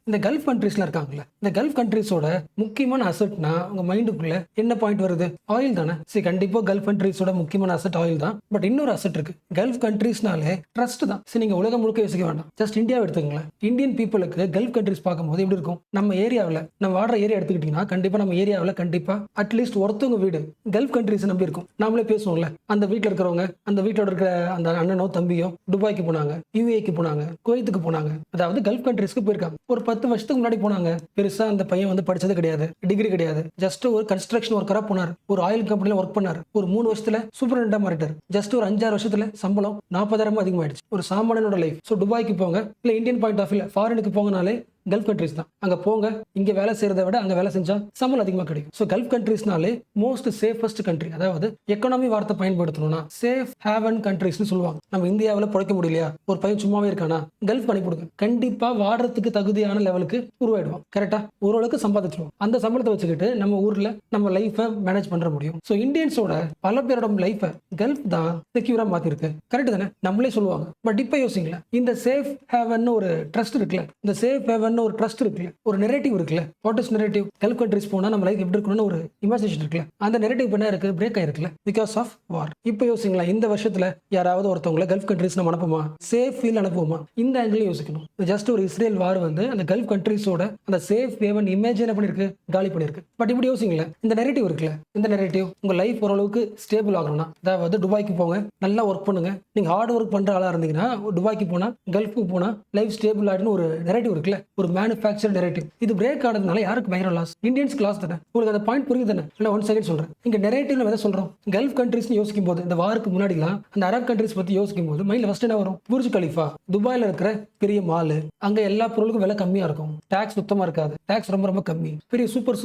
இந்த கல்ஃப் கண்ட்ரீஸ்ல இருக்காங்கல்ல, இந்த கல்ஃப் கண்ட்ரீஸோட முக்கியமான அசெட்னா உங்க மைண்டுக்குள்ள என்ன பாயிண்ட் வருது? ஆயில் தானே. கண்டிப்பா கல்ஃப் கண்ட்ரீஸோட முக்கியமான அசெட் ஆயில் தான். பட் இன்னொரு அசெட் இருக்கு. கல்ஃப் கண்ட்ரீஸ்னாலே ட்ரஸ்ட் தான். நீங்க உலகம் முழுக்க யோசிக்க வேண்டாம். ஜஸ்ட் இந்தியாவை எடுத்துக்கங்களேன். இந்தியன் பீப்புளுக்கு கல்ஃப் கண்ட்ரீஸ் பார்க்கும்போது எப்படி இருக்கும்? நம்ம ஏரியாவில் நம்ம வாடுற ஏரியா எடுத்துக்கிட்டீங்கன்னா கண்டிப்பா நம்ம ஏரியாவில் கண்டிப்பா அட்லீஸ்ட் ஒருத்தவங்க வீடு கல்ஃப் கண்ட்ரீஸ் நம்பி இருக்கும். நாமளே பேசுவோம்ல, அந்த வீட்டில் இருக்கிறவங்க அந்த வீட்டோட இருக்கிற அந்த அண்ணனோ தம்பியோ துபாய்க்கு போனாங்க, யூஏக்கு போனாங்க, குவைத்துக்கு போனாங்க, அதாவது கல்ஃப் கண்ட்ரீஸ்க்கு போயிருக்காங்க. ஒரு 10 வருஷத்துக்கு முன்னாடி போனாங்க. பெருசா அந்த பையன் வந்து படிச்சது கிடையாது, டிகிரி கிடையாது, ஜஸ்ட் ஒரு கன்ஸ்ட்ரக்ஷன் ஒர்க்கரா போனார், ஒரு ஆயில் கம்பெனில ஒர்க் பண்ணாரு. ஒரு 3 வருஷத்துல சூப்பரண்டா மாறிட்டார். ஜஸ்ட் ஒரு 5-6 வருஷத்துல சம்பளம் 40,000 அதிகமாயிடுச்சு. ஒரு சாமானியனோட லைஃப். துபாய்க்கு போங்க, இல்ல இந்தியன் பாயிண்ட் ஆஃப் வியூல ஃபாரினுக்கு போங்கனாலே கல்ஃப் கண்ட்ரீஸ் தான். அங்க போங்க, இங்க வேலை செய்யறதை விட அங்க வேலை செஞ்சா சம்பளம் அதிகமா கிடைக்கும். கல்ஃப் கண்ட்ரீஸ்னாலே மோஸ்ட் சேஃபஸ்ட் கண்ட்ரி, அதாவது எக்கனாமி வார்த்தை பயன்படுத்தணும்னா சேஃப் ஹேவன் கண்ட்ரீஸ்னு சொல்லுவாங்க. நம்ம இந்தியாவில் பிழைக்க முடியலையா, ஒரு பையன் சும்மாவே இருக்கானா, கல்ஃப் அனுப்பிடுங்க, கண்டிப்பா வாடுறதுக்கு தகுதியான லெவலுக்கு உருவாயிடுவோம். கரெக்டா? ஓரளவுக்கு சம்பாதிச்சிருவோம். அந்த சம்பளத்தை வச்சுக்கிட்டு நம்ம ஊர்ல நம்ம லைஃபை மேனேஜ் பண்ற முடியும். இந்தியன்ஸோட பல பேரோட லைஃபை கல்ஃப் தான் செக்யூரா மாத்திருக்கு. கரெக்ட் தானே? நம்மளே சொல்லுவாங்க. பட் இப்ப யோசிங்களேன், இந்த சேஃப் ஹேவன் ஒரு ட்ரஸ்ட் இருக்குல்ல, இந்த சேஃப் ஹேவன் ஒரு ட்ரஸ்ட் இருக்குல்ல, ஒரு நெரேட்டிவ் இருக்குல்ல. What is narrative? Gulf countries போனா நம்ம லைஃப் எப்படி இருக்கணும்னு ஒரு இமேஜினேஷன் இருக்குல்ல. அந்த நெரேட்டிவ் என்ன இருக்கு? பிரேக் ஆயிருக்குல்ல, பிகாஸ் ஆஃப் வார். இப்போ யோசிங்களா, இந்த வருஷத்துல யாராவது ஒருத்தவங்களை கல்ஃப் கண்ட்ரீஸ் நம்ம அனுப்புமா, சேஃப் ஃபீல் அனுப்புவோமா? இந்த ஆங்கிள் யோசிக்கணும். ஜஸ்ட் ஒரு இஸ்ரேல் வார் வந்து அந்த கல்ஃப் கண்ட்ரீஸோட அந்த சேஃப் ஹேவன் இமேஜ் என்ன பண்ணிருக்கு? காலி பண்ணிருக்கு. பட் இப்படி யோசிங்களேன், இந்த நெரேட்டிவ் இருக்குல்ல, இந்த நெரேட்டிவ் உங்க லைஃப் ஓரளவுக்கு ஸ்டேபிள் ஆகணும்னா, அதாவது துபாய்க்கு போங்க, நல்லா ஒர்க் பண்ணுங்க, நீங்க ஹார்ட் ஒர்க் பண்ற ஆளா இருந்தீங்கன்னா துபாய்க்கு போனா கல்ஃபுக்கு போனா லைஃப் ஸ்டேபிள் ஆயிடுன்னு ஒரு நெரேட்டிவ் இருக்குல்ல, ஒரு மேனுஃபேக்சர் நெரேட்டிவ். இது பிரேக் ஆனதுனால யாருக்கு பயங்கர லாஸ்? இந்தியன்ஸ்க்கு லாஸ் தானே. உங்களுக்கு அந்த பாயிண்ட் புரியுது தானே? இல்ல 1 செகண்ட் சொல்றேன். இங்க நெரேட்டிவ்ல எதை சொல்றோம்? கல்ஃப் கண்ட்ரீஸ் யோசிக்கும் போது, இந்த வாருக்கு முன்னாடிலாம் அந்த அரப் கண்ட்ரீஸ் பத்தி யோசிக்கும் போது மைண்ட்ல ஃபர்ஸ்ட் என்ன வரும்? புர்ஜ் கலிஃபா, துபாயில இருக்கிற பெரிய மால், அங்க எல்லா பொருளுக்கும் விலை கம்மியா இருக்கும், டாக்ஸ் சுத்தமா இருக்காது, டாக்ஸ் ரொம்ப ரொம்ப கம்மி, பெரிய super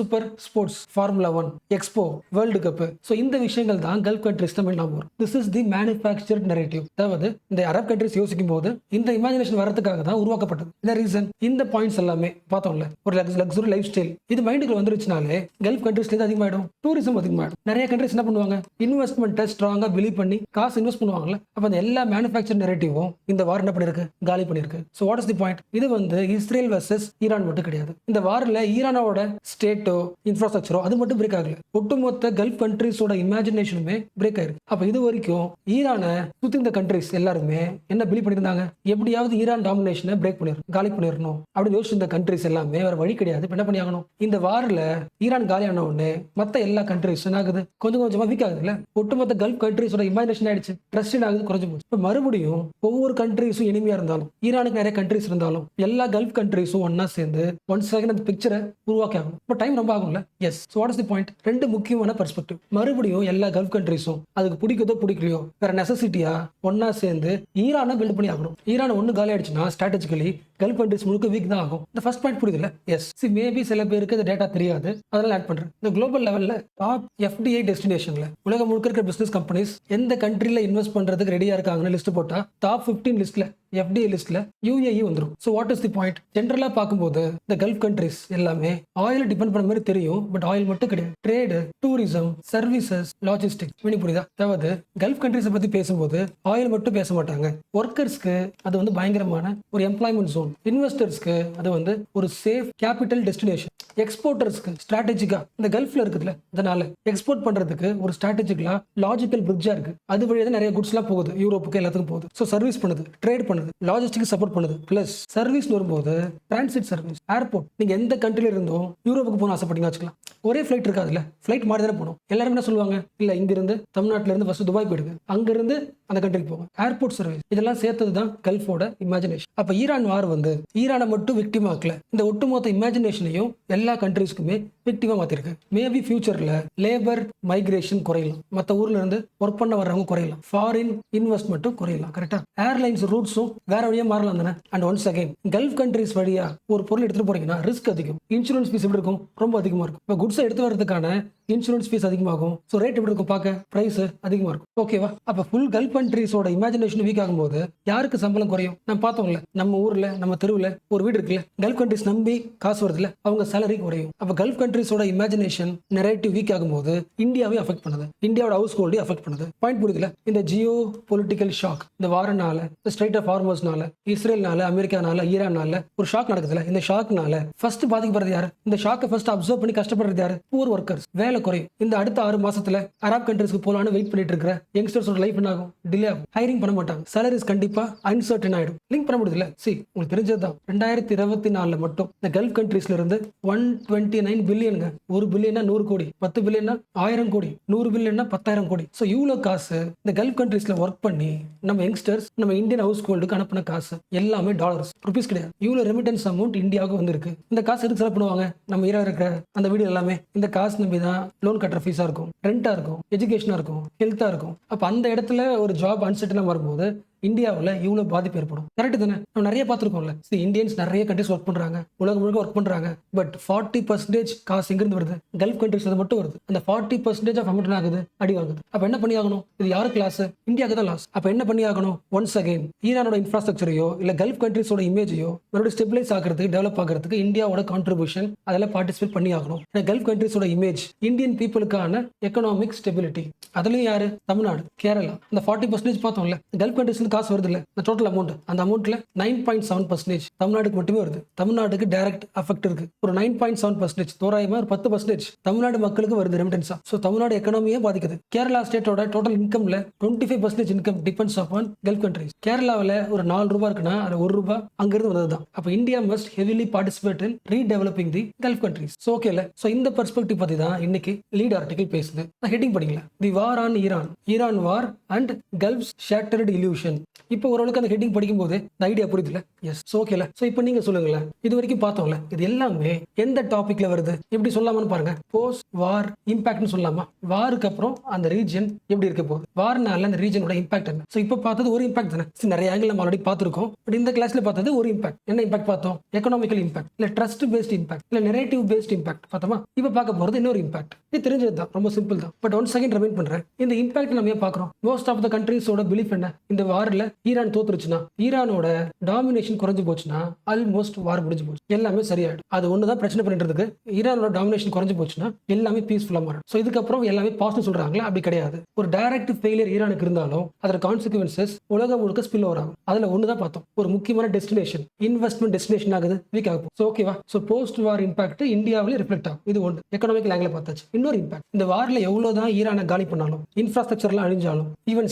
sports, formula 1, expo, world cup. இந்த விஷயங்கள் தான் கல்ஃப் கண்ட்ரீஸ் தான் ஞாபகம் வரும். This is the manufactured narrative. அதாவது இந்த அரப் கண்ட்ரீஸ் யோசிக்கும் போது இந்த இமேஜினேஷன் வரதுக்காக தான் உருவாக்கப்பட்டது. இந்த ரீசன், இந்த பாயிண்ட்ஸ் எல்லாமே பார்த்தோம்ல, ஒரு லக்ஸுரி லைஃப் ஸ்டைல் இது மைண்டுக்குள்ள வந்துருச்சுனாலே கல்ஃப் கண்ட்ரீஸ்ல அதிகமாயிடும், டூரிசம் அதிகமாயிடும். நிறைய கண்ட்ரீஸ் என்ன பண்ணுவாங்க? இன்வெஸ்ட்மெண்ட்டை ஸ்ட்ராங்கா பிலீவ் பண்ணி காசு இன்வெஸ்ட் பண்ணுவாங்கல்ல. அப்ப அந்த எல்லா மேனுஃபேக்சர் நெரேட்டிவும் இந்த வார் என்ன பண்ணிருக்கு? காலி பண்ணிருக்கு. So what is the point? இது வந்து இஸ்ரேல் வர்சஸ் ஈரான் மட்டும் கிடையாது. இந்த வார்ல ஈரானோட ஸ்டேட்டோ இன்ஃப்ராஸ்ட்ரக்சரோ அது மட்டும் பிரேக் ஆகல, ஒட்டுமொத்த கல்ஃப் கண்ட்ரீஸோட இமேஜினேஷனுமே பிரேக் ஆயிருக்கு. அப்ப இது வரைக்கும் ஈரானை சுத்தி இந்த கண்ட்ரீஸ் எல்லாருமே என்ன பிலீவ் பண்ணியிருந்தாங்க? எப்படியாவது ஈரான் டாமினேஷனை பிரேக் பண்ணிடணும், காலி பண்ணிடணும் அப்படின்னு யோசிச்சு இந்த கண்ட்ரீஸ் எல்லாமே வேற வழி கிடையாது. என்ன பண்ணி ஆகணும்? இந்த வார்ல ஈரான் காலியான உடனே மத்த எல்லா கண்ட்ரீஸ் என்ன ஆகுது? கொஞ்சம் கொஞ்சமா வீக் ஆகுதுல்ல. ஒட்டுமொத்த கல்ஃப் கண்ட்ரீஸோட இமேஜினேஷன் ஆயிடுச்சு, ட்ரஸ்ட் ஆகுது, குறைஞ்சு போச்சு. இப்ப மறுபடியும் ஒவ்வொரு கண்ட்ரீஸும் இனிமையா இருந்தாலும், ஈரானுக்கு நிறைய கண்ட்ரீஸ் இருந்தாலும், எல்லா கல்ஃப் கண்ட்ரீஸும் ஒன்னா சேர்ந்து 1 செகண்ட் அந்த பிக்சரை உருவாக்கி ஆகணும். இப்போ டைம் ரொம்ப ஆகும்ல. Yes. So what is the point? 2 முக்கியமான பெர்ஸ்பெக்டிவ். மறுபடியும் எல்லா கல்ஃப் கண்ட்ரீஸும் அதுக்கு பிடிக்குதோ பிடிக்கலையோ வேற நெசசிட்டியா ஒன்னா சேர்ந்து ஈரானை பில்ட் பண்ணி ஆகணும். ஈரான் ஒன்னு காலி ஆயிடுச்சுன்னா ஸ்ட்ராட்டஜிக்கலி கல்ஃப் கண்ட்ரீஸ் முழுக்க வீக் தான் ஆகும். இந்த ஃபர்ஸ்ட் பாயிண்ட் புரியுதுல்ல? எஸ். மேபி சில பேருக்கு இந்த டேட்டா தெரியாது, அதெல்லாம் ஆட் பண்றேன். இந்த குளோபல் லெவல்ல டாப் FDI டெஸ்டினேஷன்ல உலகம் முழுக்க இருக்கிற பிசினஸ் கம்பெனிஸ் எந்த கண்ட்ரில இன்வெஸ்ட் பண்றதுக்கு ரெடியா இருக்காங்கன்னு லிஸ்ட் போட்டா டாப் 15 லிஸ்ட்ல FDI லிஸ்ட்ல UAE வந்துரும். So what is the point? ஜெனரலா பார்க்கும்போது இந்த கல்ஃப் கண்ட்ரீஸ் எல்லாமே ஆயில் டிபெண்ட் பண்ண மாதிரி தெரியும், பட் ஆயில் மட்டும் கிடையாது. Trade, tourism, services, logistics. புரியுதா? அதாவது கல்ஃப் கண்ட்ரீஸ் பத்தி பேசும்போது ஆயில் மட்டும் பேச மாட்டாங்க. ஒர்க்கர்ஸ்க்கு அது வந்து பயங்கரமான ஒரு எம்ப்ளாய்மெண்ட் ஜோன், இன்வெஸ்டர்ஸ்க்கு அது வந்து ஒரு சேஃப் கேபிட்டல் டெஸ்டினேஷன், எக்ஸ்போர்ட்டர்ஸ்க்கு ஸ்ட்ராட்டஜிக்கா இந்த கல்ஃப்ல இருக்குதுல, அதனால எக்ஸ்போர்ட் பண்றதுக்கு ஒரு ஸ்ட்ராட்டஜிக்கலா லாஜிக்கல் பிரிட்ஜா இருக்கு. அது வழியா தான் நிறைய குட்ஸ் எல்லாம் போகுது, யூரோப்புக்கு எல்லாத்துக்கும் போகுது. சோ சர்வீஸ் பண்ணுது, ட்ரேட் பண்ணுது, லாஜிஸ்டிக் சப்போர்ட் பண்ணுது. பிளஸ் சர்வீஸ் வரும்போது டிரான்சிட் சர்வீஸ், ஏர்போர்ட். நீங்க எந்த கண்ட்ரில இருந்தும் யூரோப்புக்கு போன ஆசைப்பட்டீங்க வச்சுக்கலாம், ஒரே ஃபிளைட் இருக்காதுல்ல, ஃபிளைட் மாறி தானே போகணும். எல்லாரும் என்ன சொல்லுவாங்க? இல்ல இங்க இருந்து தமிழ்நாட்டுல இருந்து ஃபர்ஸ்ட் துபாய் போயிடுங்க, அங்க இருந்து அந்த கண்ட்ரிக்கு போங்க. ஏர்போர்ட் சர்வீஸ் இதெல்லாம் சேர்த்தது தான் கல்ஃபோட இமேஜினேஷன். அப்ப ஈரான் வார் வந்து ஈரானை மட்டும் விக்டிம் ஆக்கல, இந்த ஒட்டுமொத்த இமேஜினேஷனையும் எல்லா கண்ட்ரீஸ்க்குமே விக்டிமா மாத்திருக்கு. மேபி ஃபியூச்சர்ல லேபர் மைக்ரேஷன் குறையலாம், மத்த ஊர்ல இருந்து ஒர்க் பண்ண வர்றவங்க குறையலாம், ஃபாரின் இன்வெஸ்ட்மெண்ட்டும் குறையலாம். கரெக்டா? ஏர்லைன்ஸ் ரூட்ஸும் வேற வழியா மாறலாம் தானே. And once again gulf countries வழியா ஒரு பொருள் எடுத்துட்டு போறீங்கன்னா ரிஸ்க் அதிகம், இன்சூரன்ஸ் ஃபீஸ் எப்படி இருக்கும்? ரொம்ப அதிகமா இருக்கும். இப்போ குட்ஸ் குட்ஸை எடுத்து வரதுக்கான இன்சூரன்ஸ் ஃபீஸ் அதிகமாகும். ஸோ ரேட் எப்படி இருக்கும் பார்க்க, பிரைஸ் அதிகமாக இருக்கும். ஓகேவா? அப்போ ஃபுல் கல்ஃப் கண்ட்ரீஸோட இமேஜினேஷன் வீக் ஆகும்போது யாருக்கு சம்பளம் குறையும்? நான் பார்த்தோம்ல, நம்ம ஊர்ல நம்ம தெருவில் ஒரு வீடு இருக்குல்ல, கல்ஃப் கண்ட்ரீஸ் நம்பி காசு வருதுல, அவங்க சேலரி குறையும். அப்போ கல்ஃப் கண்ட்ரீஸோட இமேஜினேஷன் நெரேட்டிவ் வீக் ஆகும்போது இந்தியாவே அஃபெக்ட் பண்ணுது, இந்தியாவோட ஹவுஸ் ஹோல்டே அஃபெக்ட் பண்ணுது. பாயிண்ட் புரியுதுல? இந்த ஜியோ பொலிட்டிக்கல் ஷாக், இந்த வாரனால, இந்த ஸ்ட்ரைட் ஆஃப் ஹார்மோஸ்னால, இஸ்ரேல்னால, அமெரிக்கானால, ஈரானால ஒரு ஷாக் நடக்குதுல, இந்த ஷாக்னால ஃபர்ஸ்ட் பாதிக்கப்படுறது யாரு? இந்த ஷாக்கை ஃபர்ஸ்ட் அப்சர்வ் பண்ணி கஷ்டப்படுறது யாரு? பூர் ஒர்க்கர்ஸ். வேலை குறையும். இந்த அடுத்த 6 மாசத்துல அரப் கண்ட்ரீஸ்க்கு போலான்னு வெயிட் பண்ணிட்டு இருக்கிற யங்ஸ்டர்ஸோட லைஃப் என்ன ஆகும்? டிலே ஆகும். ஹைரிங் பண்ண மாட்டாங்க. சாலரிஸ் கண்டிப்பா அன்சர்டன் ஆயிடும். லிங்க் பண்ண முடியல. உங்களுக்கு தெரிஞ்சதுதான், 2024 மட்டும் இந்த கல்ஃப் கண்ட்ரீஸ்ல இருந்து 129 பில்லியனுங்க. 1 பில்லியனா 100 கோடி, 10 பில்லியனா 1000 கோடி, 100 பில்லியனா 10,000 கோடி. ஸோ இவ்வளோ காசு இந்த கல்ஃப் கண்ட்ரீஸ்ல ஒர்க் பண்ணி நம்ம யங்ஸ்டர்ஸ், நம்ம இந்தியன் ஹவுஸ் ஹோல்டுக்கு அனுப்பின காசு எல்லாமே டாலர்ஸ், ருபீஸ் கிடையாது. இவ்வளோ ரெமிட்டன்ஸ் அமௌண்ட் இந்தியாவுக்கு வந்திருக்கு. இந்த காசு எதுக்கு செலவு பண்ணுவாங்க? நம்ம ஈரா இருக்கிற அந்த வீடியோ எல்லாமே இந்த காசு நம்பி தான் லோன் கட்டுற ஃபீஸா இருக்கும், ரெண்டா இருக்கும், எஜுகேஷனா இருக்கும், ஹெல்த்தா இருக்கும். அப்ப அந்த இடத்துல ஒரு ஜாப் அன்செட்டிலா வரும்போது இந்தியாவில் இவ்வளவு பாதிப்பு ஏற்படும். கரெக்ட் தானே? நம்ம நிறைய பார்த்துருக்கோம்ல, இந்தியன்ஸ் நிறைய கண்ட்ரிஸ் ஒர்க் பண்றாங்க, உலகம் முழுக்க ஒர்க் பண்றாங்க. பட் 40% காசு எங்கிருந்து வருது? கல்ஃப் கண்ட்ரிஸ் மட்டும் வருது. அந்த 40% ஆஃப் அமௌண்ட் ஆகுது, அடி வாங்குது. அப்ப என்ன பண்ணி ஆகணும்? இது யாருக்கு லாஸ்? இந்தியாவுக்கு தான் லாஸ். அப்ப என்ன பண்ணி ஆகணும்? ஒன்ஸ் அகைன் ஈரானோட இன்ஃப்ராஸ்ட்ரக்சரையோ இல்ல கல்ஃப் கண்ட்ரிஸோட இமேஜையோ மறுபடியும் ஸ்டெபிலைஸ் ஆகிறதுக்கு, டெவலப் ஆகிறதுக்கு இந்தியாவோட கான்ட்ரிபியூஷன் அதெல்லாம் பார்ட்டிசிபேட் பண்ணி ஆகணும். ஏன்னா கல்ஃப் கண்ட்ரிஸோட இமேஜ் இந்தியன் பீப்புளுக்கான எக்கனாமிக் ஸ்டெபிலிட்டி. அதுலயும் யாரு? தமிழ்நாடு, கேரளா. அந்த 40% பார்த்தோம்ல, கல்ஃப் கண்ட்ரிஸ்ல காசு வருது இல்ல, டோட்டல் அமௌண்ட், அந்த அமௌண்ட்ல 9.7% தமிழ்நாட்டுக்கு மட்டுமே வருது. தமிழ்நாட்டுக்கு டைரக்ட் அஃபெக்ட் இருக்கு. ஒரு 9.7%, தோராயமா ஒரு 10% தமிழ்நாடு மக்களுக்கு வருது ரெமிட்டன்ஸா. ஸோ தமிழ்நாடு எக்கனாமியே பாதிக்குது. கேரளா ஸ்டேட்டோட டோட்டல் இன்கம்ல 25% income depends upon gulf countries. கேரளாவில் ஒரு 4 ரூபாய் இருக்குன்னா அது 1 ரூபாய் அங்கிருந்து வந்ததுதான். அப்போ India must heavily participate in redeveloping the gulf countries. So ஓகேல. ஸோ இந்த பெர்ஸ்பெக்டிவ் பத்தி தான் இன்னைக்கு லீட் ஆர்டிகல் பேசுது. ஹெட்டிங் படிங்களா, the war on Iran, Iran war and gulf shattered illusion. இப்போ ஓரளவுக்கு அந்த ஹெட்டிங் படிக்கும் போது இந்த ஐடியா புரியுதுல? எஸ். ஸோ ஓகேல. ஸோ இப்போ நீங்க சொல்லுங்களேன், இது வரைக்கும் பார்த்தோம்ல, இது எல்லாமே எந்த டாபிக்ல வருது? எப்படி சொல்லாமனு பாருங்க. போஸ்ட் வார் இம்பாக்ட்னு சொல்லலாமா? வாருக்கு அப்புறம் அந்த ரீஜன் எப்படி இருக்க போகுது, வார்னால அந்த ரீஜனோட இம்பாக்ட் என்ன? ஸோ இப்போ பார்த்தது ஒரு இம்பாக்ட் தானே. நிறைய ஆங்கிள் நம்ம ஆல்ரெடி பார்த்துருக்கோம். பட் இந்த கிளாஸ்ல பார்த்தது ஒரு இம்பாக்ட். என்ன இம்பாக்ட் பார்த்தோம்? எக்கனாமிக்கல் இம்பாக்ட், இல்ல ட்ரஸ்ட் பேஸ்ட் இம்பாக்ட், இல்ல நெரேட்டிவ் பேஸ்ட் இம்பாக்ட் பார்த்தோமா? இப்போ பார்க்க போறது இன்னொரு இம்பாக்ட். இது தெரிஞ்சது தான், ரொம்ப சிம்பிள் தான். பட் ஒன் செகண்ட் ரிமைண்ட் பண்றேன். இந்த இம்பாக்ட் நம்ம ஏன் பார்க்குறோம்? மோஸ்ட் ஆஃப் த கண்ட்ரீஸோட பிலீஃப் என்ன? இந்த வார்ல ஈரான் தோத்துருச்சுன்னா, ஈரானோட டாமினேஷன் குறைஞ்சு போச்சுன்னா ஆல்மோஸ்ட் வார் முடிஞ்சு போச்சு, எல்லாமே சரியாயிடும். அது ஒண்ணுதான் பிரச்சனை பண்ணிட்டு. ஈரானோட டாமினேஷன் குறைஞ்சு போச்சுன்னா எல்லாமே பீஸ்ஃபுல்லா மாறும். ஸோ இதுக்கப்புறம் எல்லாமே பாசிட்டிவ் சொல்றாங்களா? அப்படி கிடையாது. ஒரு டைரக்ட் ஃபெயிலியர் ஈரானுக்கு இருந்தாலும் அதோட கான்சிக்வன்சஸ் உலகம் முழுக்க ஸ்பில் ஓவர் ஆகும். அதுல ஒண்ணுதான் பார்த்தோம், ஒரு முக்கியமான டெஸ்டினேஷன், இன்வெஸ்ட்மெண்ட் டெஸ்டினேஷன் ஆகுது, வீக் ஆகும். ஸோ ஓகேவா? ஸோ போஸ்ட் வார் இம்பாக்ட் இந்தியாவிலே ரிஃப்ளெக்ட் ஆகும். இது ஒன்று எக்கனாமிக் ஆங்கிள் பார்த்தாச்சு. இன்னொரு இம்பாக்ட், இந்த வார்ல எவ்வளவுதான் ஈரானை காலி பண்ணாலும், இன்ஃப்ராஸ்ட்ரக்சர்லாம் அழிஞ்சாலும், ஈவன்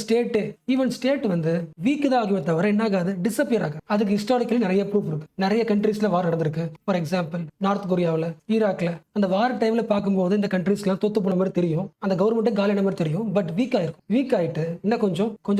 ஸ்டேட் வந்து வீக் தான் ஆகுமே தவிர என்ன ஆகாது? டிஸப்பியர் ஆகும். அதுக்கு ஹிஸ்டாரிக்கலி நிறைய ப்ரூஃப் இருக்கு. நிறைய கண்ட்ரீஸ்ல வார் நடந்திருக்கு. ஃபார் எக்ஸாம்பிள் நார்த் கொரியாவில், ஈராக்ல அந்த வார் டைம்ல பார்க்கும்போது இந்த கண்ட்ரீஸ்லாம் தோத்து போன மாதிரி தெரியும், அந்த கவர்மெண்ட்டே காலியான மாதிரி தெரியும். பட் வீக் ஆயிருக்கும். வீக் ஆயிட்டு இன்னும்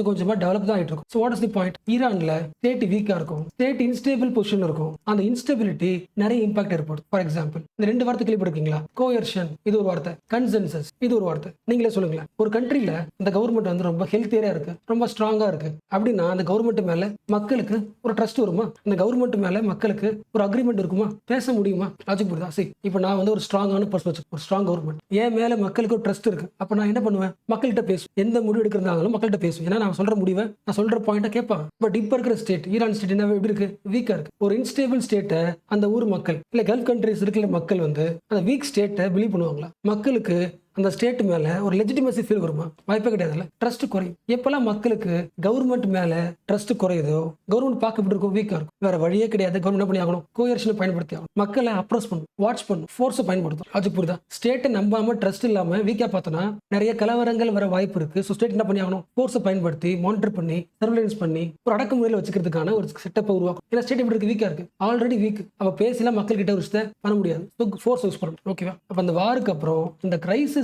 கொஞ்சமா டெவலப் தான் ஆயிட்டு இருக்கும். So what is the point? ஈரான்ல ஸ்டேட் வீக்கா இருக்கும், ஸ்டேட் இன்ஸ்டேபிள் பொசிஷன் இருக்கும். அந்த இன்ஸ்டெபிலிட்டி நிறைய இம்பாக்ட் ஏற்படும். ஃபார் எக்ஸாம்பிள் இந்த 2 வார்த்தை கேள்விப்பட்டிருக்கீங்களா? கோயர்ஷன் இது ஒரு வார்த்தை, கன்சென்சஸ் இது ஒரு வார்த்தை. நீங்களே சொல்லுங்களேன், ஒரு கண்ட்ரில இந்த கவர்மெண்ட் வந்து ரொம்ப ஹெல்த்தியா இருக்கு, ரொம்ப ஸ்ட்ராங்கா இருக்கு அப்படின்னா அந்த கவர்மெண்ட் மேல மக்களுக்கு ஒரு ட்ரஸ்ட் வருமா? இந்த கவர்மெண்ட் மேல மக்களுக்கு ஒரு அக்ரிமெண்ட் இருக்குமா? பேச முடியுமா? லாஜிக் புரியுதா? சரி, இப்போ நான் வந்து ஒரு ஸ்ட்ராங்கான பர்சன் வச்சு, ஒரு ஸ்ட்ராங் கவர்மெண்ட், என் மேல மக்களுக்கு ஒரு ட்ரஸ்ட் இருக்கு. அப்ப நான் என்ன பண்ணுவேன்? மக்கள்கிட்ட பேசுவேன். எந்த முடிவு எடுக்கிறதாலும் மக்கள்கிட்ட பேசுவேன். ஏன்னா நான் சொல்ற முடிவை, நான் சொல்ற பாயிண்ட கேட்பாங்க. பட் இப்ப இருக்கிற ஸ்டேட், ஈரான் ஸ்டேட் என்ன எப்படி இருக்கு? வீக்கா இருக்கு. ஒரு இன்ஸ்டேபிள் ஸ்டேட்டை அந்த ஊர் மக்கள் இல்ல கல்ஃப் கண்ட்ரிஸ் இருக்கிற மக்கள் வந்து அந்த வீக் ஸ்டேட்டை பிலீவ் பண்ணுவாங்களா? மக்களுக்கு அந்த ஸ்டேட் மேல ஒரு லெஜிட்டிமசி ஃபீல் வருமா? வாய்ப்பே கிடையாதுல்ல. ட்ரஸ்ட் குறையும். எப்பெல்லாம் மக்களுக்கு கவர்மெண்ட் மேல ட்ரஸ்ட் குறையுதோ, கவர்மெண்ட் பார்க்க எப்படி இருக்கும்? வீக்கா இருக்கும். வேற வழியே கிடையாது. கவர்மெண்ட் பண்ணி ஆகணும், கோயர்ஷனை பயன்படுத்தி ஆகணும். மக்களை அப்ரோச் பண்ணும், வாட்ச் பண்ணும், ஃபோர்ஸை பயன்படுத்தும். அது புரியுதா? ஸ்டேட்டை நம்பாம ட்ரஸ்ட் இல்லாம வீக்கா பார்த்தோன்னா நிறைய கலவரங்கள் வர வாய்ப்பு இருக்கு. ஸோ ஸ்டேட் என்ன பண்ணி ஆகணும்? ஃபோர்ஸை பயன்படுத்தி மானிட்டர் பண்ணி சர்வேலன்ஸ் பண்ணி ஒரு அடக்குமுறையில் வச்சுக்கிறதுக்கான ஒரு செட்டப்பை உருவாக்கும். ஏன்னா ஸ்டேட் எப்படி இருக்கு? வீக்கா இருக்கு, ஆல்ரெடி வீக். அப்ப பேசலாம், மக்கள் கிட்ட ஒரு விஷயத்தை பண்ண முடியாது. ஃபோர்ஸ் யூஸ் பண்ணணும். ஓகேவா? அப்ப அந்த வாருக்கு அப்புறம் இந்த கிரைசிஸ்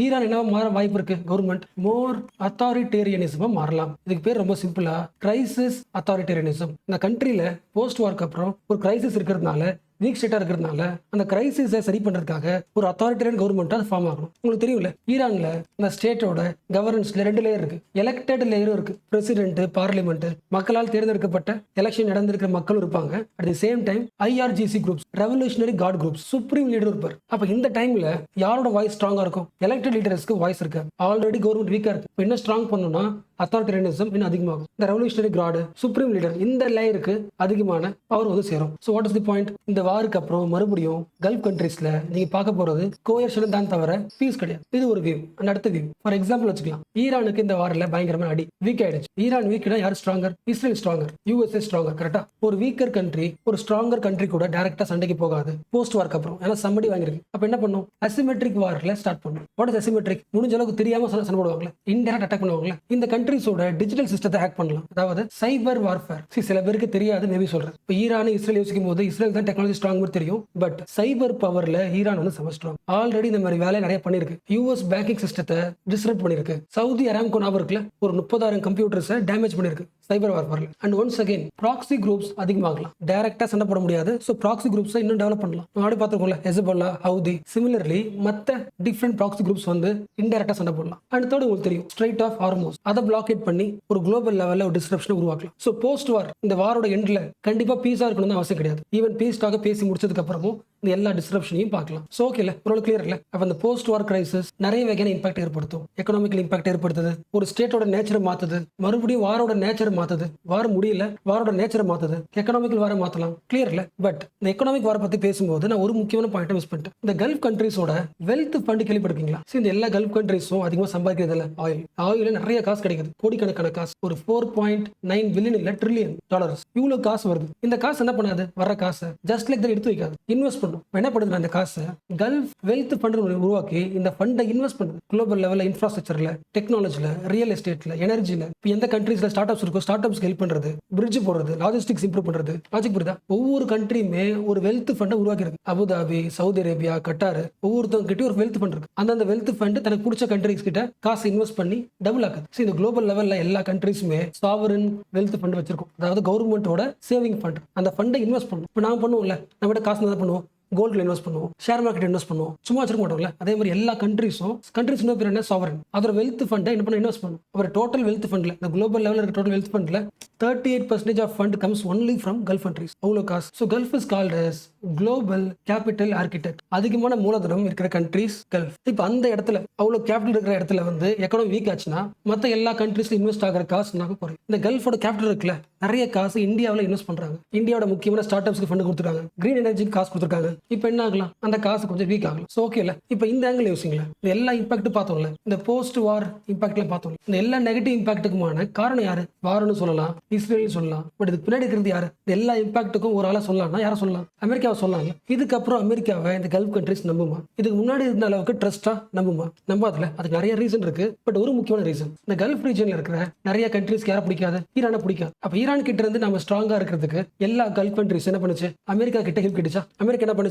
ஈரான் என்ன மாற வாய்ப்பு இருக்கு? கவர்மெண்ட் மோர் அத்தாரிட்டேரியனிசமா மாறலாம். இதுக்கு பேர் ரொம்ப சிம்பிளா கிரைசிஸ் அத்தாரிட்டேரியனிசம். இந்த கண்ட்ரில போஸ்ட் வார்க்கு அப்புறம் ஒரு கிரைசிஸ் இருக்கிறதுனால வீக் ஸ்டேட்டா இருக்கிறதுனால அந்த கிரைசிஸை சரி பண்றதுக்காக ஒரு அத்தாரிட்டரியன் கவர்மெண்ட் அது ஃபார்ம் ஆகணும். உங்களுக்கு தெரியும்ல, ஈரான்ல அந்த ஸ்டேட்டோட கவர்னன்ஸ்ல 2 லேயர் இருக்கு. எலெக்டட் லேயரும் இருக்கு. பிரசிடென்ட், பார்லிமெண்ட், மக்களால் தேர்ந்தெடுக்கப்பட்ட எலெக்ஷன் நடந்திருக்கிற மக்களும் இருப்பாங்க. At the same time IRGC groups, revolutionary card groups, supreme leader இருப்பார். அப்ப இந்த டைம்ல யாரோட வாய்ஸ் ஸ்ட்ராங்கா இருக்கும்? எலெக்டட் லீடர்ஸ்க்கு வாய்ஸ் இருக்கு. ஆல்ரெடி கவர்மெண்ட் வீக்கா இருக்கு. இன்னும் ஸ்ட்ராங் பண்ணணும்னா அத்தாரிட்டரியனிசம் இன்னும் அதிகமாகும். இந்த ரெவல்யூஷனரி கார்டு, சுப்ரீம் லீடர், இந்த லேயருக்கு அதிகமான பவர் வந்து சேரும். So what is the point? இந்த வாருக்கு அப்புறம் மறுபடியும் கல்ஃப் கண்ட்ரீஸ்ல நீங்க பார்க்க போறது கோயர்ஷன் தான் தவிர பீஸ் கிடையாது. இது ஒரு வியூ. அடுத்த வியூ ஃபார் எக்ஸாம்பிள் வச்சுக்கலாம். ஈரானுக்கு இந்த வாரில் பயங்கரமான அடி, வீக் ஆயிடுச்சு. ஈரான் வீக்னா யார் stronger? Israel stronger, USA stronger. கரெக்டா? ஒரு வீக்கர் கண்ட்ரி ஒரு ஸ்ட்ராங்கர் கண்ட்ரி கூட டைரக்டா சண்டைக்கு போகாது போஸ்ட் வார்க்கு அப்புறம். ஏன்னா சம்படி வாங்கிருக்கு. அப்ப என்ன பண்ணும்? அசிமெட்ரிக் வார்ல ஸ்டார்ட் பண்ணும். What is asymmetric? முடிஞ்ச அளவுக்கு தெரியாம சண்டை போடுவாங்களே, இன்டைரக்ட் அட்டாக் பண்ணுவாங்களே. இந்த கண்ட்ரிஸோட டிஜிட்டல் சிஸ்டத்தை ஹேக் பண்ணலாம். அதாவது சைபர் வார்ஃபேர். சில பேருக்கு தெரியாது, மேபி சொல்றேன். இப்போ ஈரான் இஸ்ரேல் யோசிக்கும் போது இஸ்ரேல் தான் டெக்னாலஜி ஸ்ட்ராங் தெரியும். பட் சைபர் பவர்ல ஈரான் வந்து செம ஸ்ட்ராங். ஆல்ரெடி இந்த மாதிரி வேலை நிறைய பண்ணிருக்கு. US பேங்கிங் சிஸ்டத்தை டிஸ்ரப்ட் பண்ணிருக்கு. சவுதி அராம்கோ ஞாபகம் இருக்குல்ல, ஒரு 30,000 கம்ப்யூட்டர்ஸை டேமேஜ் பண்ணிருக்கு சைபர் வார்ஃபேர்ல. And once again proxy groups அதிகமாகலாம். டைரக்டா சண்டை போட முடியாது. ஸோ ப்ராக்ஸி குரூப்ஸை இன்னும் டெவலப் பண்ணலாம். நாடு பார்த்துக்கோங்களா, ஹெஸ்போல்லா, ஹவுதி. சிமிலர்லி மற்ற டிஃப்ரெண்ட் ப்ராக்ஸி குரூப்ஸ் வந்து இன்டைரக்டா சண்டை போடலாம். அண்ட் தேர்ட் உங்களுக்கு தெரியும், ஸ்ட்ரைட் ஆஃப் ஹார்மோஸ், அதை பிளாக்கேட் பண்ணி ஒரு குளோபல் லெவல்ல ஒரு டிஸ்ரப்ஷன் உருவாக்கலாம். ஸோ போஸ்ட் வார் இந்த வாரோட எண்ட்ல கண்டிப்பா பீஸா இருக்கணும்னு அவசியம் கிடையாது. ஈவன் பீஸ்டாக பேசி முடிச்சதுக்கு அப்புறமும் இந்த எல்லா டிஸ்ரப்ஷனையும் பார்க்கலாம். ஸோ ஓகேல, ஒரு கிளியர் இல்ல. அப்ப அந்த போஸ்ட் வார் கிரைசிஸ் நிறைய வகையான இம்பாக்ட் ஏற்படுத்தும். எக்கனாமிக்கல் இம்பாக்ட் ஏற்படுத்துது. ஒரு ஸ்டேட்டோட நேச்சரை மாத்துது. மறுபடியும் வாரோட நேச்சரை மாத்துது. வார் முடியல, வாரோட நேச்சரை மாத்துது. எக்கனாமிக்கல் வார மாத்தலாம். கிளியர் இல்ல. பட் இந்த எக்கனாமிக் வார பத்தி பேசும்போது நான் ஒரு முக்கியமான பாயிண்ட் மிஸ் பண்ணிட்டேன். இந்த கல்ஃப் கண்ட்ரீஸோட வெல்த் ஃபண்ட் கேள்விப்பட்டிருக்கீங்களா? இந்த எல்லா கல்ஃப் கண்ட்ரீஸும் அதிகமாக சம்பாதிக்கிறது இல்ல ஆயில் நிறைய காசு கிடைக்குது. கோடிக்கணக்கான காசு. ஒரு 4.9 பில்லியன் இல்ல ட்ரில்லியன் டாலர்ஸ். இவ்வளவு காசு வருது. இந்த காசு என்ன பண்ணாது? வர காசை ஜஸ்ட் லைக் எடுத்து வைக்காது, இன்வெஸ்ட் பண்ணும். என்ன பண்ணுது? அந்த காசை கல்ஃப் வெல்த் ஃபண்ட் உருவாக்கி இந்த ஃபண்டை இன்வெஸ்ட் பண்ணுது. குளோபல் லெவல்ல இன்ஃப்ராஸ்ட்ரக்சர்ல, டெக்னாலஜில, ரியல் எஸ்டேட்ல, எனர்ஜில. எந்த கண்ட்ரீஸ்ல ஸ்டார்ட் அப்ஸ் இருக்கோ ஸ்டார்ட் அப்ஸ்க்கு ஹெல்ப் பண்றது, பிரிட்ஜ் போடுறது, லாஜிஸ்டிக்ஸ் இம்ப்ரூவ் பண்றது. லாஜிக் புரியுதா? ஒவ்வொரு கண்ட்ரியுமே ஒரு வெல்த் ஃபண்டை உருவாக்கிருக்கு. அபுதாபி, சவுதி அரேபியா, கட்டார், ஒவ்வொருத்தவங்க கிட்ட ஒரு வெல்த் ஃபண்ட் இருக்கு. அந்த வெல்த் ஃபண்ட் தனக்கு பிடிச்ச கண்ட்ரிஸ் கிட்ட காசு இன்வெஸ்ட் பண்ணி டபுள் ஆகுது. இந்த குளோபல் லெவல்ல எல்லா கண்ட்ரிஸுமே சாவரின் வெல்த் ஃபண்ட் வச்சிருக்கோம். அதாவது கவர்மெண்டோட சேவிங் ஃபண்ட். அந்த ஃபண்டை இன்வெஸ்ட் பண்ணும். இப்போ நான் பண்ணுவோம்ல, நம்ம காசு என்ன பண்ணுவோம்? கோல்ட்ல இன்வெஸ்ட் பண்ணுவோம், ஷேர் மார்க்கெட் இன்வெஸ்ட் பண்ணுவோம். சும்மா வச்சிருக்க மாட்டோம்ல. அதே மாதிரி எல்லா கண்ட்ரீஸும் பேர் என்ன? சாவரன். அதோட வெல்த் ஃபண்டை என்ன பண்ண? இன்வெஸ்ட் பண்ணும். அவர் டோட்டல் வெல்த் ஃபண்ட்ல, இந்த குளோபல் லெவலில் இருக்க டோட்டல் வெல்த் ஃபண்ட்ல 38% of fund comes only from gulf countries. அவ்வளோ காசு. So gulf is called as global capital architect. அதிகமான மூலதனம் இருக்கிற கண்ட்ரீஸ் கல்ஃப். இப்போ அந்த இடத்துல அவ்வளோ கேபிட்டல் இருக்கிற இடத்துல வந்து எக்கனாமி வீக் ஆச்சுன்னா மற்ற எல்லா கண்ட்ரீஸ்ல இன்வெஸ்ட் ஆகிற காசு குறையும். இந்த கல்ஃபோட கேபிட்டல் இருக்குல்ல, நிறைய காசு இந்தியாவில் இன்வெஸ்ட் பண்றாங்க. இந்தியாவோட முக்கியமான ஸ்டார்ட் அப்ஸ்க்கு ஃபண்ட் கொடுத்துருக்காங்க. கிரீன் எனர்ஜிக்கு காசு கொடுத்துருக்காங்க. இப்போ என்ன ஆகலாம்? அந்த காசு கொஞ்சம் வீக் ஆகலாம். ஸோ ஓகே இல்ல. இப்போ இந்த ஆங்கிள் யோசிங்களேன். இந்த எல்லா இம்பாக்ட் பார்த்தோம்ல, இந்த போஸ்ட் வார் இம்பாக்ட்ல பார்த்தோம். இந்த எல்லா நெகட்டிவ் இம்பாக்ட்டுக்குமான காரணம் யாரு? வார்னு சொல்லலாம், இஸ்ரேல் சொல்லலாம். பட் இதுக்கு பின்னாடி இருக்கிறது யாரு? இந்த எல்லா இம்பாக்ட்டுக்கும் ஒரு ஆளா சொல்லலாம்னா யாரை சொல்லலாம்? அமெரிக்காவை சொல்லலாம். இதுக்கப்புறம் அமெரிக்காவை இந்த கல்ஃப் கண்ட்ரிஸ் நம்புமா? இதுக்கு முன்னாடி இருந்த அளவுக்கு ட்ரஸ்டா நம்புமா? நம்பாதுல. அதுக்கு நிறைய ரீசன் இருக்கு. பட் ஒரு முக்கியமான ரீசன், இந்த கல்ஃப் ரீஜன்ல இருக்கிற நிறைய கண்ட்ரிஸ்க்கு யாரை பிடிக்காது? ஈரானை பிடிக்காது. அப்ப ஈரான் கிட்ட இருந்து நம்ம ஸ்ட்ராங்கா இருக்கிறதுக்கு எல்லா கல்ஃப் கண்ட்ரிஸ் என்ன பண்ணுச்சு? அமெரிக்கா கிட்ட ஹெல்ப் கிடைச்சா? அமெரிக்கா என்ன பண்ணுச்சு?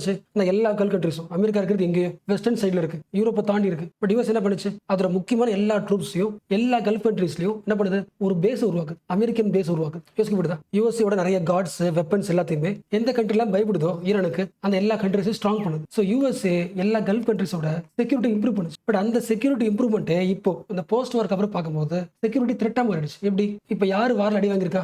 எல்லா கல்ஃப் கண்ட்ரிஸும், அமெரிக்கா இருக்கிறது எங்கேயோ வெஸ்டர்ன் சைடுல இருக்கு, யூரோப்பை தாண்டி இருக்கு. பட் யூஎஸ் என்ன பண்ணுச்சு? அதோட முக்கியமான எல்லா ட்ரூப்ஸையும் எல்லா கல்ஃப் கண்ட்ரீஸ்லயும் என்ன பண்ணுது? ஒரு பேஸ் உருவாக்குது, அமெரிக்கன் பேஸ் உருவாக்குது. யோசிக்கப்படுதா? யூஎஸ்ஓட நிறைய கார்ட்ஸ், வெப்பன்ஸ் எல்லாத்தையுமே எந்த கண்ட்ரிலாம் பயப்படுதோ ஈரானுக்கு, அந்த எல்லா கண்ட்ரிஸையும் ஸ்ட்ராங் பண்ணுது. ஸோ யூஎஸ்ஏ எல்லா கல்ஃப் கண்ட்ரிஸோட செக்யூரிட்டி இம்ப்ரூவ் பண்ணுச்சு. பட் அந்த செக்யூரிட்டி இம்ப்ரூவ்மெண்ட் இப்போ இந்த போஸ்ட் வார்க்கு அப்புறம் பார்க்கும்போது செக்யூரிட்டி த்ரெட்டா மாறிடுச்சு. எப்படி? இப்போ யாரு வார்ல அடி வாங்கியிருக்கா?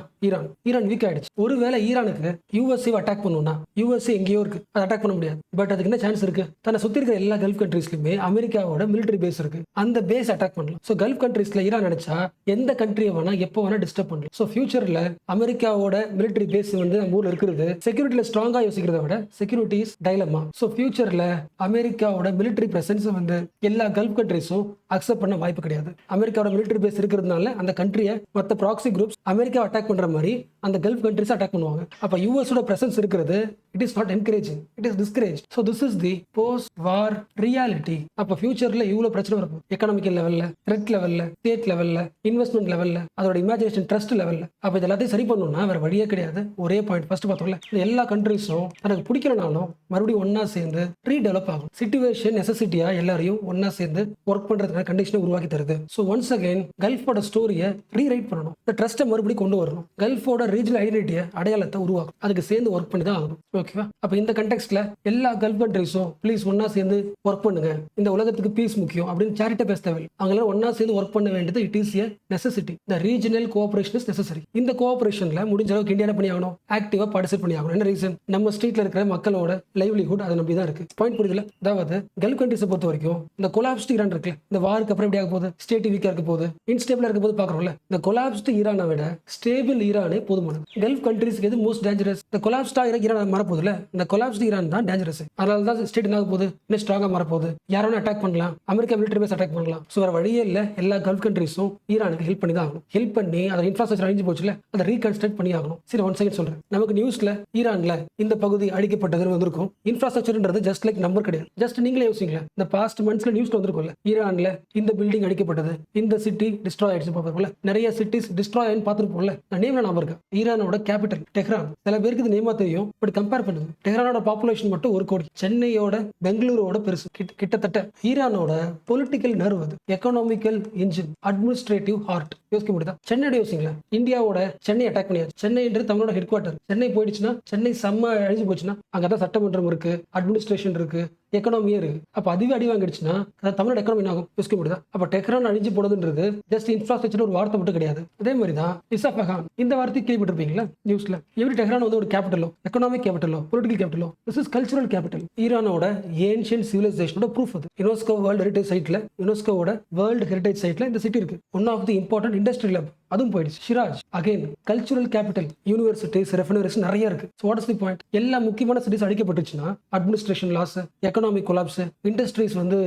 ஈரான் வீக் ஆயிடுச்சு. ஒருவேளை ஈரானுக்கு யூஎஸ்ஏ அட்டாக் பண்ணுவோம்னா, யூஎஸ்ஏ எங்கேயோ இருக்கு, அதை அட்டாக் பண்ண முடியாது. பட் அதுக்கு என்ன சான்ஸ் இருக்கு? தன்னை சுத்தி இருக்கிற எல்லா கல்ஃப் கண்ட்ரீஸ்லயுமே அமெரிக்காவோட மிலிட்டரி பேஸ் இருக்கு. அந்த பேஸ் அட்டாக் பண்ணலாம். சோ கல்ஃப் கண்ட்ரீஸ்ல ஈரான் நினைச்சா எந்த கண்ட்ரியை வேணா எப்போ வேணா டிஸ்டர்ப் பண்ணலாம். சோ ஃபியூச்சர்ல அமெரிக்காவோட மிலிட்டரி பேஸ் வந்து நம்ம ஊர்ல இருக்கிறது செக்யூரிட்டில ஸ்ட்ராங்கா யோசிக்கிறத விட செக்யூரிட்டி இஸ் டைலமா. சோ ஃபியூச்சர்ல அமெரிக்காவோட மிலிட்டரி பிரசன்ஸ் வந்து எல்லா கல்ஃப் கண்ட்ரீஸும் அக்செப்ட் பண்ண வாய்ப்பு கிடையாது. அமெரிக்காவோட மிலிட்டரி பேஸ் இருக்கிறதுனால அந்த கண்ட்ரியை மற்ற ப்ராக்ஸி குரூப்ஸ் அமெரிக்கா அட்டாக் பண்ற மாதிரி அந்த கல்ஃப் கண்ட்ரீஸ் அட்டாக் பண்ணுவாங்க. அப்ப யூஎஸோட பிரசன்ஸ் இருக்கிறது it is not encouraging, it is discourage. So this is the post war reality. அப்ப ஃபியூச்சர்ல இவ்வளவு பிரச்சனை இருக்கும். எக்கனாமிக்கல் லெவல்ல, த்ரெட் லெவல்ல, ஸ்டேட் லெவல்ல, இன்வெஸ்ட்மெண்ட் லெவல்ல, அதோட இமேஜினேஷன் ட்ரஸ்ட் லெவல்ல. அப்ப இது எல்லாத்தையும் சரி பண்ணணும்னா வேற வழியே கிடையாது. ஒரே பாயிண்ட் ஃபர்ஸ்ட் பார்த்தோம்ல, எல்லா கண்ட்ரீஸும் எனக்கு பிடிக்கலனாலும் மறுபடியும் ஒன்னா சேர்ந்து ரீடெவலப் ஆகும். சிச்சுவேஷன் நெசசிட்டியா எல்லாரையும் ஒன்னா சேர்ந்து ஒர்க் பண்றதுக்கான கண்டிஷனை உருவாக்கி தருது. ஸோ ஒன்ஸ் அகைன் கல்ஃபோட ஸ்டோரியை ரீரைட் பண்ணணும். இந்த ட்ரஸ்ட்டை மறுபடியும் கொண்டு வரணும். கல்ஃபோட ரீஜனல் ஐடென்டிட்டியை, அடையாளத்தை உருவாக்கும். அதுக்கு சேர்ந்து ஒர்க் பண்ணி தான் ஆகணும். ஓகே. ஓகேவா? அப்ப இந்த கண்டெக்ஸ்ட்ல எல்லா கல்ஃப் கண்ட்ரீஸும் ப்ளீஸ் ஒன்னா சேர்ந்து ஒர்க் பண்ணுங்க, இந்த உலகத்துக்கு பீஸ் முக்கியம் அப்படின்னு சேரிட்டா பேச தேவையில்லை. அவங்களாம் ஒன்னா சேர்ந்து ஒர்க் பண்ண வேண்டியது it is a necessity. The regional cooperation is necessary. இந்த கோஆபரேஷன்ல முடிஞ்ச அளவுக்கு இந்தியா பண்ணி ஆகணும், ஆக்டிவா பார்ட்டிசிபேட் பண்ணி ஆகணும். என்ன ரீசன்? நம்ம ஸ்ட்ரீட்ல இருக்கிற மக்களோட லைவ்லிஹுட் அதை நம்பி தான் இருக்கு. பாயிண்ட் புரியுதுல? அதாவது கல்ஃப் கண்ட்ரீஸை பொறுத்த வரைக்கும் இந்த கொலாப்ஸ்ட் ஈரான் இருக்குல்ல, இந்த வாருக்கு அப்புறம் எப்படி ஆக போகுது, ஸ்டேட் வீக்கா இருக்க போகுது, இன்ஸ்டேபிளா இருக்க போது பாக்குறோம்ல. இந்த கொலாப்ஸ்ட் ஈரானை விட ஸ்டேபிள் ஈரானே போதுமானது. கல்ஃப் கண்ட்ரீஸ்க்கு எது மோஸ்ட் டேஞ்சரஸ்? இந்த கொலாப்ஸ்டா ஈரான் மாறப்போகுதுல, இந்த கொலாப்ஸ்ட் ஈரான் தான் டேஞ்சரஸ். அதனால தான் ஸ்டேட் என்ன ஆக போகுது, இன்னும் ஸ்ட்ராங்கா மாறப்போகுது. யாரும் அட்டாக் பண்ணலாம், அமெரிக்கா மிலிட்டரி பேஸ் அட்டாக் பண்ணலாம். ஸோ வேற வழியே இல்லை, எல்லா கல்ஃப் கண்ட்ரீஸும் ஈரானுக்கு ஹெல்ப் பண்ணி தான் ஆகணும். ஹெல்ப் பண்ணி அதை இன்ஃப்ராஸ்ட்ரக்சர் அழிஞ்சு போச்சுல, அதை ரீகன்ஸ்ட்ரக்ட் பண்ணி ஆகணும். சரி, ஒன் செகண்ட் சொல்றேன். நமக்கு நியூஸ்ல ஈரான்ல இந்த பகுதி அழிக்கப்பட்டதுன்னு வந்திருக்கும். இன்ஃப்ராஸ்ட்ரக்சர்ன்றது ஜஸ்ட் லைக் நம்பர் கிடையாது. ஜஸ்ட் நீங்களே யோசிங்களேன், இந்த பாஸ்ட் மந்த்ஸ்ல நியூஸ்ல வந்திருக்கும்ல, ஈரான்ல இந்த பில்டிங் அழிக்கப்பட்டது, இந்த சிட்டி டிஸ்ட்ராய் ஆயிடுச்சு பார்ப்போம்ல, நிறைய சிட்டிஸ் டிஸ்ட்ராய் ஆயின்னு பார்த்துருப்போம்ல. நான் நேம்ல ஞாபகம் இருக்கேன். ஈரானோட கேபிட்டல் டெஹ்ரான். சில பேருக்கு இது நேமா தெரியும், பட் கம்பேர் பண்ணுங்க. டெஹ்ரானோட பாப்புலேஷன் மட்டும் 1 கோடி. சென்னையோட பெங்களூரோட பெருசு. கிட்டத்தட்ட ஈரானோட பொலிட்டிக்கல் நர்வ் அது, எக்கனாமிக்கல் இன்ஜின், அட்மினிஸ்ட்ரேட்டிவ் ஹார்ட். யோசிக்க முடியுதா? சென்னை யோசிங்களேன். இந்தியாவோட சென்னை அட்டாக் பண்ணியாச்சு. சென்னைன்றது தமிழோட ஹெட் குவார்டர். சென்னை போயிடுச்சுன்னா, சென்னை செம்ம அழிஞ்சு போச்சுன்னா, அங்கதான் சட்டமன்றம் இருக்கு, அட்மினிஸ்ட்ரேஷன் இருக்கு, எக்கனாமியே இருக்கு. அப்ப அதுவே அடி வாங்கிடுச்சுன்னா தமிழோட எக்கனாமி ஆகும். யோசிக்க முடியுதா? அப்ப டெஹ்ரான் அழிஞ்சு போனதுன்றது ஜஸ்ட் இன்ஃப்ராஸ்ட்ரக்சர் ஒரு வார்த்தை மட்டும் கிடையாது. அதே மாதிரி தான் இஸ்ஃபகான், இந்த வார்த்தை கேள்விப்பட்டிருப்பீங்களா நியூஸ்ல? எப்படி டெஹ்ரான் வந்து ஒரு கேபிட்டலோ, எக்கனாமிக் கேபிட்டலோ, பொலிட்டிக்கல் கேபிட்டலோ, திஸ் இஸ் கல்ச்சரல் கேபிட்டல். ஈரானோட ஏன்ஷியன்ட் சிவிலைசேஷனோட ப்ரூஃப் அது. யுனெஸ்கோ வேர்ல்ட் ஹெரிடேஜ் சைட்ல, யுனெஸ்கோவோட வேர்ல்ட் ஹெரிடேஜ் சைட்ல இந்த சிட்டி இருக்கு. One of the important industrial hub. அதுவும் போயிடுச்சு. Shiraz again cultural capital, universities, refineries நிறைய இருக்கு. So what is the point? எல்லா முக்கியமான சிட்டிஸ் அழிக்கப்பட்டுச்சுன்னா administration loss, economic collapse, industries வந்து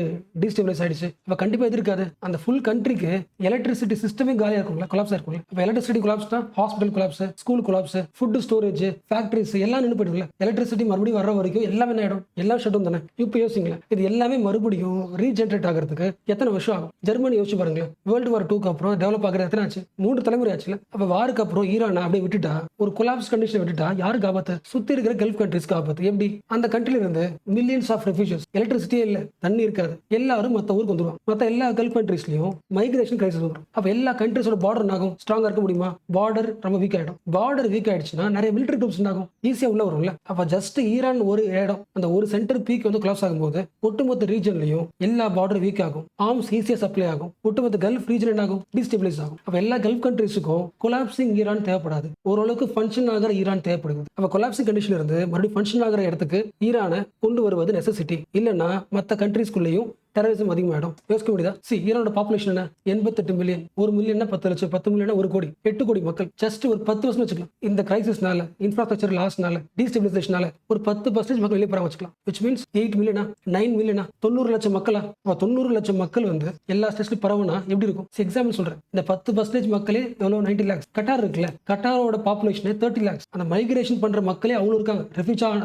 டீஸ்டெபிலைஸ் ஆயிடுச்சு. அப்ப கண்டிப்பா எதிர்க்காது. அந்த ஃபுல் கண்ட்ரிக்கு எலக்ட்ரிசிட்டி சிஸ்டமே காலியா இருக்கும்ல, கொலாப்ஸ் இருக்கும்ல. அப்ப எலக்ட்ரிசிட்டி கொலாப்ஸ் தான் hospital collapse, school collapse, food storage, factories எல்லாம் நின்று போயிடும்ல. எலக்ட்ரிசிட்டி மறுபடியும் வர வரைக்கும் எல்லாமே என்ன ஆயிடும்? எல்லாம் ஷட் டவுன் தானே. இப்போ யோசிங்களேன், இது எல்லாமே மறுபடியும் ரீஜென்ரேட் ஆகிறதுக்கு எத்தனை வருஷம் ஆகும்? ஜெர்மனி யோசிச்சு பாருங்களேன். வேர்ல்டு வார் 2க்கு அப்புறம் டெவலப் ஆகிறது எத்தனை ஆச்சு? 3 தலைமுறை ஆச்சுல. அப்ப வாருக்கு அப்புறம் ஈரான் அப்படியே விட்டுட்டா, ஒரு கொலாப்ஸ் கண்டிஷன் விட்டுட்டா யாருக்கு ஆபத்து? சுத்தி இருக்கிற கல்ஃப் கண்ட்ரீஸ்க்கு ஆபத்து. எப்படி? அந்த கண்ட்ரில இருந்து மில்லியன்ஸ் ஆஃப் ரெஃப்யூஜிஸ், எலக்ட்ரிசிட்டியே இல்ல, தண்ணி இருக்காது, எல்லாரும் மத்த ஊருக்கு வந்துருவாங்க. மத்த எல்லா கல்ஃப் கண்ட்ரீஸ்லயும் மைக்ரேஷன் கிரைசிஸ் வந்துடும். அப்ப எல்லா கண்ட்ரீஸோட பார்டர் ஆகும் ஸ்ட்ராங்கா இருக்க முடியுமா? பார்டர் ரொம்ப வீக் ஆயிடும். பார்டர் வீக் ஆயிடுச்சுன்னா நிறைய மிலிட்டரி ட்ரூப்ஸ் ஆகும், ஈஸியா உள்ள வரும்ல. அப்ப ஜஸ்ட் ஈரான் ஒரு இடம், அந்த ஒரு சென்டர் பீக் வந்து கிளாஸ் ஆகும்போது ஒட்டுமொத்த ரீஜன்லயும் எல்லா பார்டர் வீக் ஆகும், ஆர்ம்ஸ் ஈஸியா சப்ளை ஆகும், ஒட்டுமொத்த கல்ஃப் ரீஜன் என்ன ஆகும்? டிஸ்டெபிலைஸ் ஆகும். அப்ப எல்லா கல்ஃப் கண்ட்ரீஸுக்கும் கொலாப்சிங் ஈரான் தேவைப்படாது, ஓரளவுக்கு ஃபங்க்ஷன் ஆகிற ஈரான் தேவைப்படுது. அப்ப கொலாப்சிங் கண்டிஷன்ல இருந்து மறுபடியும் ஃபங்க்ஷன் ஆகிற இடத்துக்கு ஈரானை கொண்டு வருவது நெசசிட்டி. இல்லைன்னா மற்ற கண்ட்ரீஸ்குள்ளேயும் டெரரிசம் அதிகமாயிடும். யோசிக்க முடியுதா? ஈரானோட பாப்புலேஷன் என்ன? 88 மில்லியன். 1 மில்லியன் 10 லட்சம், 10 மில்லியன் 1 கோடி, 8 கோடி மக்கள். ஜஸ்ட் ஒரு 10 வருஷம் வச்சுக்கலாம். இந்த கிரைசிஸ்னால, இன்ஃப்ராஸ்ட்ரக்சர் லாஸ்னால, டீஸ்டெபிலைசேஷனால ஒரு 10% மக்கள் வெளியே போறாங்க வச்சுக்கலாம். விச் மீன்ஸ் 8 மில்லியனா, 9 மில்லியனா, 90 லட்சம் மக்களா? 90 லட்சம் மக்கள் வந்து எல்லா ஸ்டேட்ஸ்லயும் பரவுனா எப்படி இருக்கும்? எக்ஸாம்பிள் சொல்றேன். இந்த 10% மக்களே எவ்வளவு? 90 lakhs. கட்டார் இருக்குல்ல, கட்டாரோட பாப்புலேஷன் 30 lakhs. அந்த மைக்ரேஷன் பண்ற மக்களே அவ்வளவு இருக்காங்க.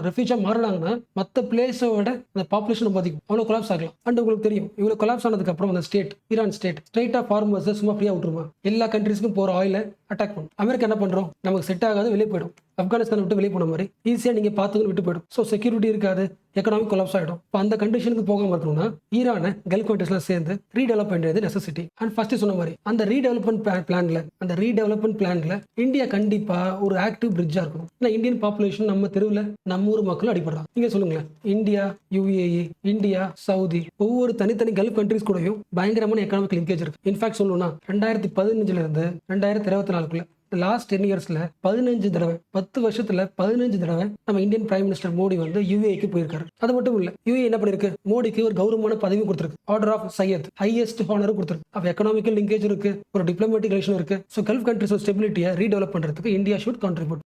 ரெஃப்யூஜா மாறினாங்கன்னா மத்த பிளேஸோட அந்த பாப்புலேஷன் பாதிக்கும், அவ்வளவு கொலாப்ஸ் ஆகலாம். அண்ட் உங்களுக்கு தெரியும், இவ்வளவு கொலாப்ஸ் ஆனதுக்கு அப்புறம் அந்த ஸ்டேட், ஈரான் ஸ்டேட் ஸ்ட்ரைட்டா ஃபார்மர்ஸ் சும்மா ஃப்ரீயா விட்டுருமா? எல்லா கண்ட்ரீஸ்க்கும் போற ஆயில அட்டாக் பண்ணும். அமெரிக்கா என்ன பண்றோம்? நமக்கு செட் ஆகாது, வெளியே போயிடும். ஆப்கானிஸ்தான் விட்டு வெளியே போன மாதிரி ஈஸியா நீங்க பாத்துன்னு விட்டு போயிடும். ஸோ செக்யூரிட்டி இருக்காது, எக்கனாமிக் கொலாப்ஸ் ஆயிடும். இப்போ அந்த கண்டிஷனுக்கு போகாம இருக்கணும்னா ஈரானை கல்ஃப் கண்ட்ரீஸ்லாம் சேர்ந்து ரீடெவலப் பண்றது நெசசிட்டி. அண்ட் ஃபர்ஸ்ட் சொன்ன மாதிரி அந்த ரீடெவலப்மெண்ட் பிளான்ல இந்தியா கண்டிப்பா ஒரு ஆக்டிவ் பிரிட்ஜா இருக்கணும். ஏன்னா இந்தியன் பாப்புலேஷன் நம்ம தெருவில் நம்ம ஊர் மக்களும் அடிபடுறாங்க. நீங்க சொல்லுங்களேன், இந்தியா, UAE, இந்தியா, சவுதி, ஒவ்வொரு தனித்தனி கல்ஃப் கண்ட்ரீஸ் கூடயும் பயங்கரமான எக்கனாமிக் லிங்கேஜ் இருக்கு. இன்ஃபேக்ட் சொல்லணும்னா 2015 இருந்து 2024 லாஸ்ட் 10 இயர்ஸ்ல 15 தடவை, 10 வருஷத்துல 15 தடவை நம்ம இந்தியன் பிரைம் மினிஸ்டர் மோடி வந்து UAEக்கு போயிருக்காரு. அது மட்டும் இல்ல, UAE என்ன பண்ணிருக்கு? மோடிக்கு ஒரு கௌரவமான பதவி கொடுத்திருக்கு, order of Zayed, highest honour கொடுத்திருக்கு. அப்ப எக்கனாமிக்கல் லிங்கேஜ் இருக்கு, ஒரு டிப்ளமேட்டிக் ரிலேஷன் இருக்கு. ஸோ கல்ஃப் கண்ட்ரிஸ் ஸ்டெபிலிட்டியை ரீடெவலப் பண்றதுக்கு இந்தியா ஷுட் கான்ட்ரிபியூட்.